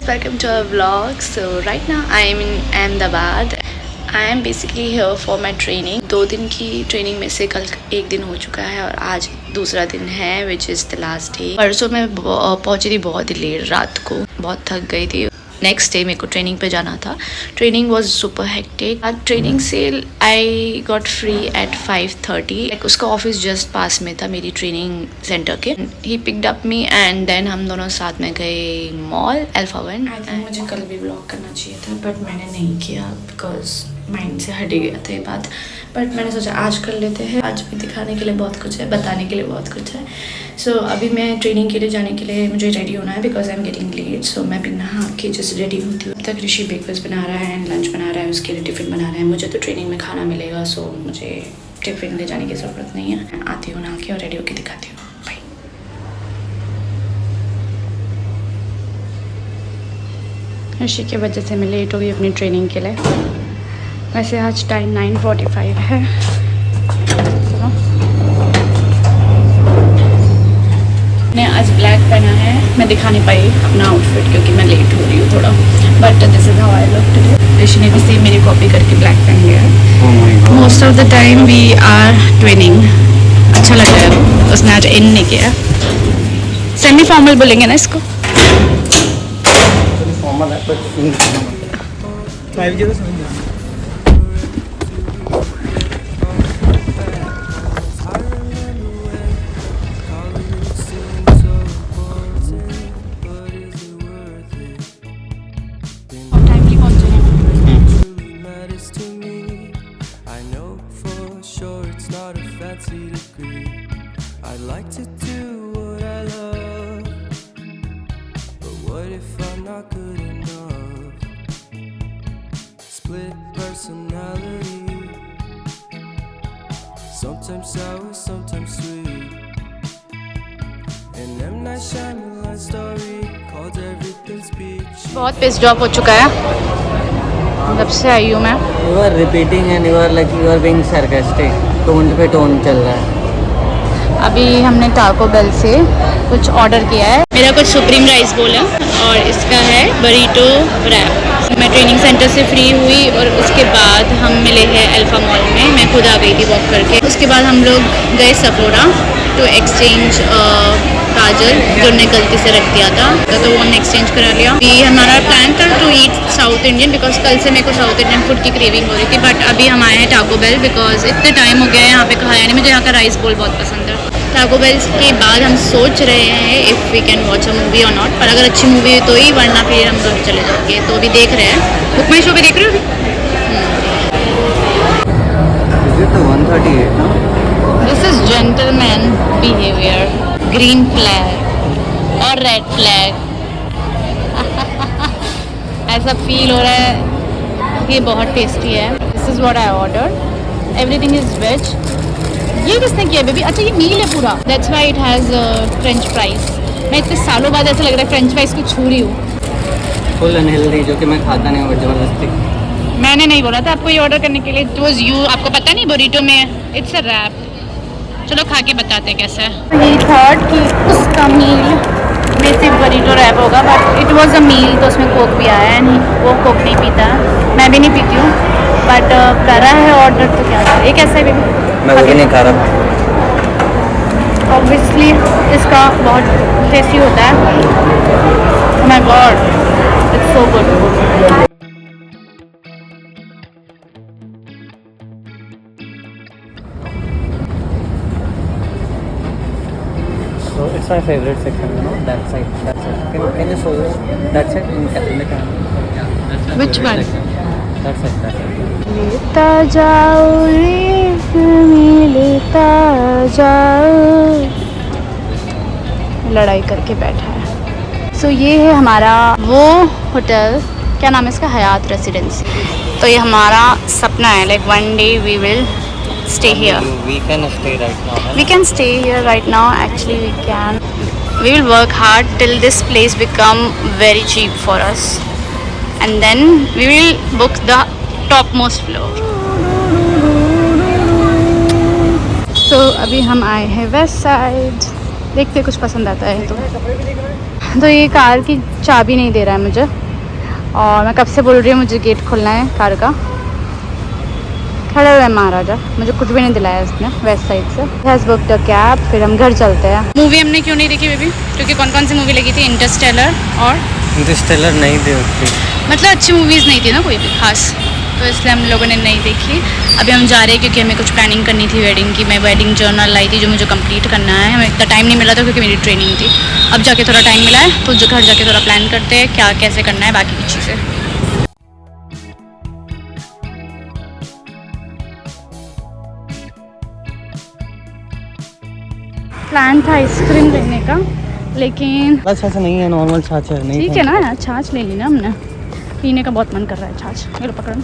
Welcome to our vlog. So right now I am in Ahmedabad. I am basically here for my training. 2 दिन की training में से कल 1 दिन हो चुका है और आज दूसरा दिन है which is the last day. परसों मैं पहुंची थी बहुत ही लेट रात को, बहुत थक गई थी. नेक्स्ट डे मेरे को ट्रेनिंग पे जाना था. Training was super hectic. आज ट्रेनिंग से आई गॉट फ्री एट 5:30. उसका ऑफिस जस्ट पास में था मेरी ट्रेनिंग सेंटर के. He picked up me and then हम दोनों साथ में गए मॉल अल्फा-1. मुझे कल भी ब्लॉग करना चाहिए था बट मैंने नहीं किया बिकॉज माइंड से हट गया था ये बात. बट मैंने सोचा आज कर लेते हैं. आज भी दिखाने के लिए बहुत कुछ है, बताने के लिए बहुत कुछ है. सो अभी मैं ट्रेनिंग के लिए जाने के लिए मुझे रेडी होना है because I am getting late. So मैं भी नहा के जैसे रेडी होती हूँ तक ऋषि ब्रेकफास्ट बना रहा है एंड लंच बना रहा है, उसके लिए टिफ़िन बना रहा है. मुझे तो ट्रेनिंग में खाना मिलेगा सो मुझे टिफ़िन ले जाने की ज़रूरत नहीं है. मैं आती हूँ नहा के और रेडी होकर दिखाती हूँ. बाय. ऋषि की वजह से मैं लेट हो गई अपनी ट्रेनिंग के लिए. वैसे आज टाइम 9:45 है. मैंने आज ब्लैक पहना है. मैं दिखा नहीं पाई अपना आउटफिट क्योंकि मैं लेट हो रही हूँ थोड़ा. But this is how I look today. Rishi ने भी सेम मेरी कॉपी करके ब्लैक पहन लिया है. Most of the time we are twinning. अच्छा लग रहा है. उसने आज इन नहीं किया. सेमी फॉर्मल बोलेंगे ना इसको. फॉर्मल है but 50 I'd like to do what I love, but what if I'm not good enough? Split personality, sometimes sour, sometimes sweet. An M. Night Shyamalan story called Everything Speech. बहुत pissed off हो चुका है जब से आई हूँ मैं. You are repeating and you are being sarcastic. Tone पे tone चल रहा है. अभी हमने टाको बेल से कुछ ऑर्डर किया है. मेरा कुछ सुप्रीम राइस बोल है और इसका है बरीटो रैप. मैं ट्रेनिंग सेंटर से फ्री हुई और उसके बाद हम मिले हैं अल्फा मॉल में. मैं खुद आ गई थी वॉक करके. उसके बाद हम लोग गए सफोरा टू एक्सचेंज काजल जो ने गलती से रख दिया था तो वो हमने एक्सचेंज करा लिया. ये हमारा प्लान था to eat south Indian because कल से मेरे को साउथ इंडियन फूड की क्रेविंग हो रही थी. बट अभी हम आए हैं टाको बेल बिकॉज इतने टाइम हो गया है यहाँ पे खाया नहीं. मुझे यहाँ का राइस बोल बहुत पसंद है. टाको बेल के बाद हम सोच रहे हैं if we can watch a movie or not. पर अगर अच्छी मूवी है तो ही, वरना फिर हम घर चले जाएंगे. तो अभी देख रहे हैं. बुक माई शो पे देख रहे हो अभी. This is gentleman behaviour. Green flag और रेड फ्लैग. ऐसा फील हो रहा है कि बहुत टेस्टी है. This is what I order. Everything is veg. ये किसने किया बेबी? अच्छा ये मील है पूरा. That's why it has french fries. मैं इतने सालों बाद ऐसा लग रहा है फ्रेंच फ्राइज को छू रही हूँ. फुल अनहेल्दी जो कि मैं खाता नहीं हूँ जबरदस्ती. मैंने नहीं बोला था आपको ये ऑर्डर करने के लिए. It was you. आपको पता नहीं बुरीटो में इट्स अ रैप. चलो खा के बताते हैं कैसा है. ही थॉट कि उसका मील में सिर्फ बुरीटो रैप होगा बट इट वाज अ मील. तो उसमें कोक भी आया है. वो कोक नहीं पीता. मैं भी नहीं पीती हूँ बट करा है ऑर्डर. तो क्या था ये? कैसा है बेबी? मैं वो भी नहीं खा रहा. ऑब्वियसली इसका बहुत टेस्टी होता है. Oh my God it's so good. So it's my favorite section, you know, that side. Can you show us that side in the camera? Which one? That side. लेता जाओ लेता जाओ. लड़ाई करके बैठा है. सो ये है हमारा वो होटल. क्या नाम है इसका? Hyatt Residency. तो ये हमारा सपना है. Like one day we will stay here. We can stay right now. We can stay here right now. Actually we can. We will work hard till this place become very cheap for us and then we will book the topmost floor. So अभी हम आए हैं west side. देखते कुछ पसंद आता है तो. तो ये कार की चाबी नहीं दे रहा है मुझे, और मैं कब से बोल रही हूँ मुझे गेट खोलना है कार का। खड़ा हुआ है महाराजा, मुझे कुछ भी नहीं दिलाया इसने वेस्ट साइड से। हैज़ बुक्ड अ कैब, फिर हम घर चलते हैं। मूवी हमने क्यों नहीं देखी बेबी? क्योंकि कौन कौन सी मूवी लगी थी? इंटरस्टेलर और इंटरस्टेलर नहीं देखती, मतलब अच्छी मूवीज़ नहीं थी ना कोई भी खास, तो इसलिए हम लोगों ने नहीं देखी। अभी हम जा रहे हैं क्योंकि हमें कुछ प्लानिंग करनी थी वेडिंग की। मैं वेडिंग जर्नल लाई थी जो मुझे कंप्लीट करना है। हमें इतना टाइम नहीं मिला था क्योंकि मेरी ट्रेनिंग थी। अब जाके थोड़ा टाइम मिला है तो जो घर जाके थोड़ा प्लान करते हैं क्या कैसे करना है बाकी की चीज़ें। प्लान था आइसक्रीम लेने का, लेकिन छाछ नहीं है, नॉर्मल छाछ है। नहीं ठीक है ना यार, छाछ ले ली ना हमने, पीने का बहुत मन कर रहा है छाछ। मेरे पकड़।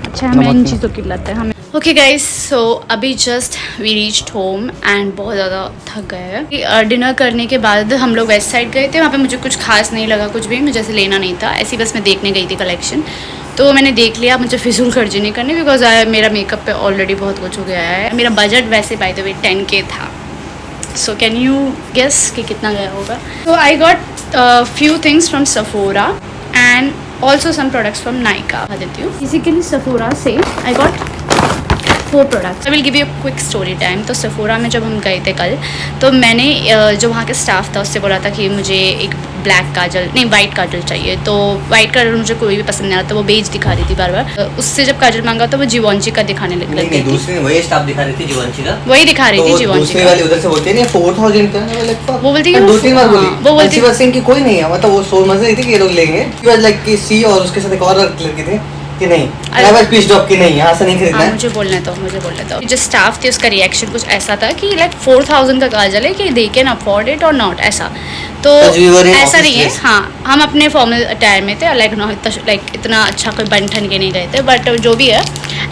अच्छा हमें इन चीज़ों की लत है हमें। ओके गाइस, सो अभी just we reached home and बहुत ज़्यादा थक गए हैं। डिनर करने के बाद हम लोग वेस्ट साइड गए थे। वहाँ पे मुझे कुछ खास नहीं लगा, कुछ भी मुझे ऐसे लेना नहीं था, ऐसी बस मैं देखने गई थी कलेक्शन, तो मैंने देख लिया। मुझे फिजूल खर्ची नहीं करनी बिकॉज मेरा मेकअप पे ऑलरेडी बहुत कुछ हो गया है। मेरा बजट वैसे बाय द वे 10K था। सो कैन यू गेस कि कितना गया होगा? तो I got few things from Sephora and also some products from Nykaa. बता देती हूँ। बेसिकली सफोरा से I got 4 products. I will give you quick story time. तो सफोरा में जब हम गए थे कल, तो मैंने जो वहाँ के स्टाफ था उससे बोला था कि मुझे एक ब्लैक काजल नहीं वाइट काजल चाहिए। तो वाइट काजल मुझे कोई भी पसंद नहीं आता, तो वो बेज दिखा रही थी बार बार। उससे जब काजल मांगा तो वो जीवांशी का दिखाने लग गई थी। दूसरी वही स्टाफ दिखा रही थी जीवांशी का, वही दिखा रही थी जीवांशी दूसरी वाली उधर से बोलती है 4000 का। वो बोलती है 2-3 बार बोली, वो बोलती है सिंह की कोई नहीं है, मतलब वो सोच मजे रही थी कि ये लोग लेंगे। लाइक कि सी और उसके साथ एक और लड़की थी कि नहीं, अरे पीस ड्रॉप की नहीं, यहाँ से नहीं खरीदना है। मुझे बोलने दो। जो स्टाफ थे उसका रिएक्शन कुछ ऐसा था कि लाइक 4000 का काजल है कि दे कैन अफोर्ड इट और नॉट, ऐसा तो ऐसा नहीं है। हाँ, हम अपने फॉर्मल अटायर में थे, लाइक इतना अच्छा कोई बन ठन के नहीं गए थे, बट जो भी है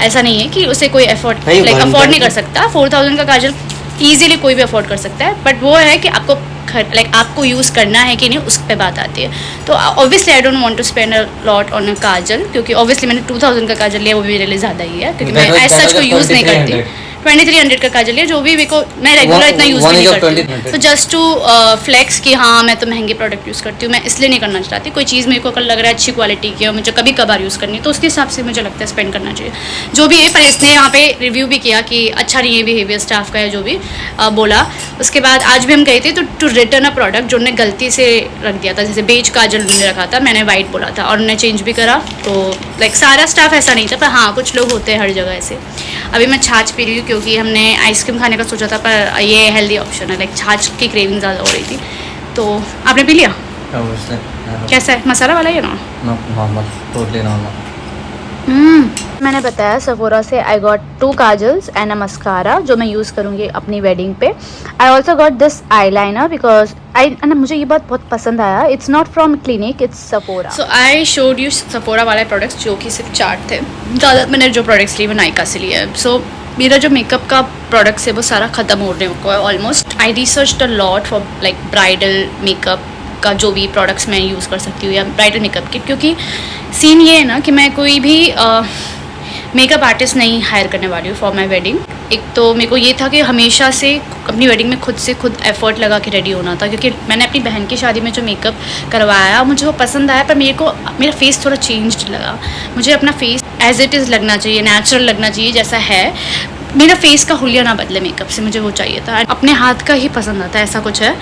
ऐसा नहीं है कि उसे कोई अफोर्ड नहीं कर सकता। 4000 का काजल ईजिली कोई भी अफोर्ड कर सकता है, बट वो है कि आपको आपको यूज़ करना है कि नहीं, उस पर बात आती है। तो obviously I don't want to spend a lot on a kajal, क्योंकि ऑब्वियसली मैंने 2000 का काजल लिया, वो भी मेरे लिए ज़्यादा ही है क्योंकि मैं ऐसा सच को यूज़ नहीं करती। 2300 का काजल लिया, जो भी मेरे को मैं रेगुलर इतना यूज़ नहीं करती। तो जस्ट टू फ्लेक्स कि हाँ मैं तो महंगे प्रोडक्ट यूज़ करती हूँ, मैं इसलिए नहीं करना चाहती। कोई चीज़ मेरे को अगर लग रहा है अच्छी क्वालिटी की और मुझे कभी कभार यूज़ करनी है, तो उसके हिसाब से मुझे लगता है स्पेंड करना चाहिए जो भी है। पर इसने यहाँ पे रिव्यू भी किया कि अच्छा नहीं है बिहेवियर स्टाफ का, है जो भी बोला। उसके बाद आज भी हम गए थे तो टू रिटर्न अ प्रोडक्ट जो उन्होंने गलती से रख दिया था, जैसे बेज काजल उन्होंने रखा था, मैंने वाइट बोला था और उन्होंने चेंज भी करा। तो लाइक सारा स्टाफ ऐसा नहीं था, पर हाँ कुछ लोग होते हैं हर जगह ऐसे। अभी मैं छाछ पी रही हूँ क्योंकि हमने आइसक्रीम खाने का सोचा था, पर ये हेल्दी ऑप्शन है। लाइक छाछ की क्रेविंग ज़्यादा हो रही थी। तो आपने पी लिया? कैसा है, मसाला वाला या नॉर्मल, टोटली नॉर्मल। मैंने बताया सफोरा से I got 2 kajals and a mascara जो मैं यूज़ करूँगी अपनी वेडिंग पे। I also got this eye liner because मुझे ये बात बहुत पसंद आया। It's not from clinic, it's Sephora. So I showed you Sephora वाले प्रोडक्ट्स जो कि सिर्फ 4 थे। ज़्यादा मैंने जो प्रोडक्ट्स लिए वो नायका से लिए। सो मेरा जो मेकअप का प्रोडक्ट्स है वो सारा ख़त्म होने को है almost. I researched a lot for like bridal makeup का जो भी प्रोडक्ट्स मैं यूज़ कर सकती हूँ या ब्राइडल मेकअप किट, क्योंकि सीन ये है ना कि मैं कोई भी मेकअप आर्टिस्ट नहीं हायर करने वाली हूँ फॉर माई वेडिंग। एक तो मेरे को ये था कि हमेशा से अपनी वेडिंग में खुद से खुद एफर्ट लगा के रेडी होना था, क्योंकि मैंने अपनी बहन की शादी में जो मेकअप करवाया मुझे वो पसंद आया, पर मेरा फेस थोड़ा चेंज्ड लगा। मुझे अपना फेस एज इट इज़ लगना चाहिए, नेचुरल लगना चाहिए जैसा है। मेरा फेस का हुलिया ना बदले मेकअप से, मुझे वो चाहिए था। अपने हाथ का ही पसंद आता है, ऐसा कुछ है।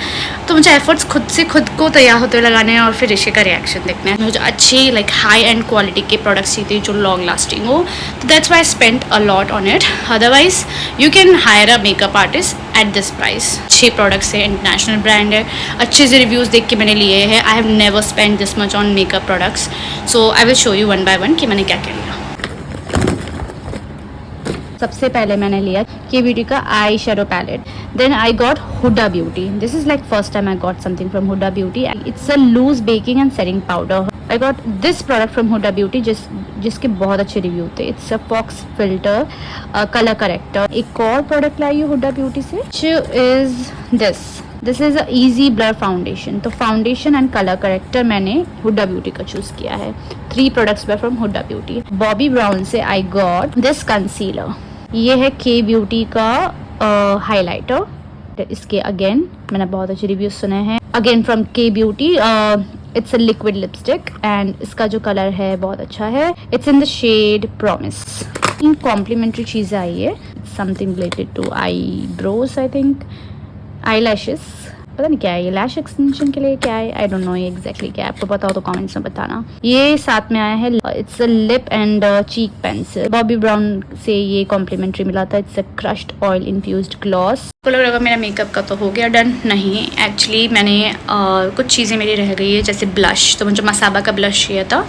तो मुझे एफर्ट्स खुद से खुद को तैयार होते हुए लगाने हैं और फिर ऋषि का रिएक्शन देखना है। मुझे अच्छी लाइक हाई एंड क्वालिटी के प्रोडक्ट्स चाहिए जो लॉन्ग लास्टिंग हो। तो that's why I spend a lot on it. Otherwise you can hire a makeup artist at this price. अच्छे प्रोडक्ट्स है, इंटरनेशनल ब्रांड है, अच्छे से रिव्यूज़ देख के मैंने लिए हैं। I have never spend this much on makeup products. So I will show you one by one कि मैंने क्या क्या लिया। सबसे पहले मैंने लिया के ब्यूटी का eye shadow palette. Then I got Huda Beauty. This is like first time I got something from Huda Beauty. It's a loose baking and setting powder. I got this product from Huda Beauty जिसके बहुत अच्छे review थे। It's a fox filter colour corrector. एक और product लाई Huda Beauty से is this is a easy blur foundation. तो foundation and colour corrector मैंने हुडा ब्यूटी का चूज किया है। 3 products were from Huda Beauty. Bobbi Brown से आई गॉट दिस कंसीलर। ये है के ब्यूटी का हाइलाइटर। इसके अगेन मैंने बहुत अच्छे रिव्यूज सुने हैं। Again from Kay Beauty. It's a liquid lipstick and इसका जो कलर है बहुत अच्छा है। It's in the shade promise. इन कॉम्प्लीमेंट्री चीज़ें आई है, something related to eyebrows I think, eye lashes, पता नहीं क्या है ये, लैश एक्सटेंशन के लिए क्या है, आई डोंट नो ये एग्जैक्टली क्या है। आपको पता हो तो कमेंट्स में बताना। ये साथ में आया है, it's a lip and cheek pencil. Bobby Brown से ये कॉम्प्लीमेंट्री मिला था। It's a crushed oil infused gloss. तो लग रहा है मेरा मेकअप का तो हो गया डन। नहीं, एक्चुअली मैंने कुछ चीज़ें मेरी रह गई है, जैसे ब्लश, तो मुझे मसाबा का ब्लश चाहिए था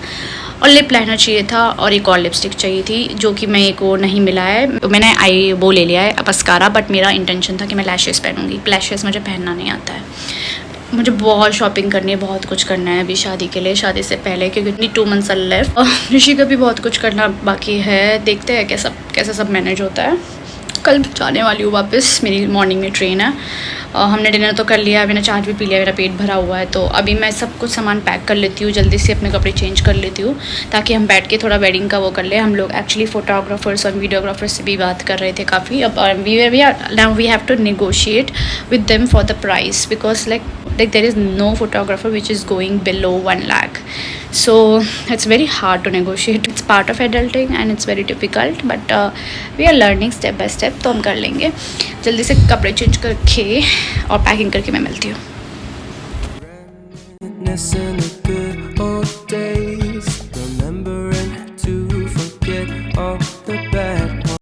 और लिप लाइनर चाहिए था और एक और लिपस्टिक चाहिए थी, जो कि मेरे को नहीं मिला है। तो मैंने वो ले लिया है मस्कारा, बट मेरा इंटेंशन था कि मैं लैशेस पहनूंगी। लैशेस मुझे पहनना नहीं आता है। मुझे बहुत शॉपिंग करनी है, बहुत कुछ करना है अभी शादी के लिए, शादी से पहले, क्योंकि 2 months लेफ्ट। ऋषि का भी बहुत कुछ करना बाकी है। देखते हैं कैसा सब मैनेज होता है। कल जाने वाली हूँ वापस, मेरी मॉर्निंग में ट्रेन है। हमने डिनर तो कर लिया, मैंने चाय भी पी लिया, मेरा पेट भरा हुआ है। तो अभी मैं सब कुछ सामान पैक कर लेती हूँ, जल्दी से अपने कपड़े चेंज कर लेती हूँ, ताकि हम बैठ के थोड़ा वेडिंग का वो कर ले। हम लोग एक्चुअली फोटोग्राफर्स और वीडियोग्राफर्स से भी बात कर रहे थे काफ़ी। अब we have to negotiate with them for the price, because like there is no photographer which is going below 1 lakh, so it's very hard to negotiate. It's part of adulting and it's very difficult, but we are learning step by step, तो हम कर लेंगे। जल्दी से कपड़े change करके और packing करके मैं मिलती हूँ।